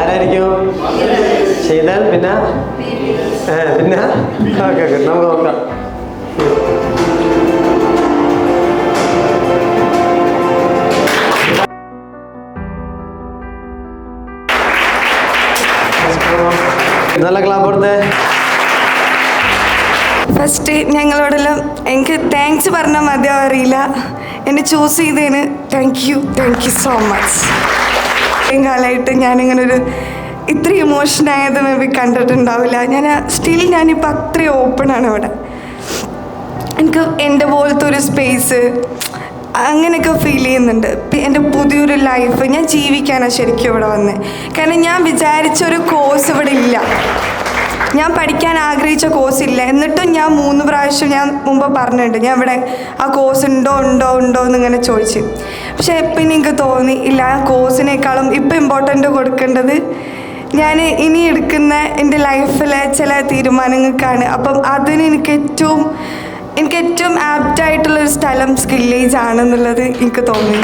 ആരായിരിക്കും ചെയ്താൽ? പിന്നെ പിന്നെ ഓക്കെ ഓക്കെ, നമുക്ക് നോക്കാം. നല്ല ക്ലാപ്പ് കൊടുത്തേ. ഫസ്റ്റ് ഞങ്ങളോടെല്ലാം എനിക്ക് താങ്ക്സ് പറഞ്ഞാൽ മതിയാവും അറിയില്ല. എന്നെ ചൂസ് ചെയ്തതിന് താങ്ക് യു സോ മച്ച്. ഇത്രയും കാലമായിട്ട് ഞാനിങ്ങനൊരു ഇത്രയും ഇമോഷനായത് മേ ബി കണ്ടിട്ടുണ്ടാവില്ല. ഞാനിപ്പോൾ അത്രയും ഓപ്പണാണ് ഇവിടെ. എനിക്ക് എൻ്റെ പോലത്തെ ഒരു സ്പേസ് അങ്ങനെയൊക്കെ ഫീൽ ചെയ്യുന്നുണ്ട്. എൻ്റെ പുതിയൊരു ലൈഫ് ഞാൻ ജീവിക്കാനാണ് ശരിക്കും ഇവിടെ വന്നത്. കാരണം ഞാൻ വിചാരിച്ചൊരു കോഴ്സ് ഇവിടെ ഇല്ല, ഞാൻ പഠിക്കാൻ ആഗ്രഹിച്ച കോഴ്സ് ഇല്ല. എന്നിട്ടും ഞാൻ 3 പ്രാവശ്യം ഞാൻ മുമ്പ് പറഞ്ഞിട്ടുണ്ട് ഞാൻ ഇവിടെ ആ കോഴ്സ് ഉണ്ടോ എന്നിങ്ങനെ ചോദിച്ച്. പക്ഷെ പിന്നെ എനിക്ക് തോന്നി ഇല്ല, ആ കോഴ്സിനേക്കാളും ഇപ്പം ഇമ്പോർട്ടൻ്റ് കൊടുക്കേണ്ടത് ഞാൻ ഇനി എടുക്കുന്ന എൻ്റെ ലൈഫിലെ ചില തീരുമാനങ്ങൾക്കാണ്. അപ്പം അതിന് എനിക്ക് ഏറ്റവും ആപ്റ്റായിട്ടുള്ളൊരു സ്ഥലം സ്കിൽ ഏജ് ആണെന്നുള്ളത് എനിക്ക് തോന്നി.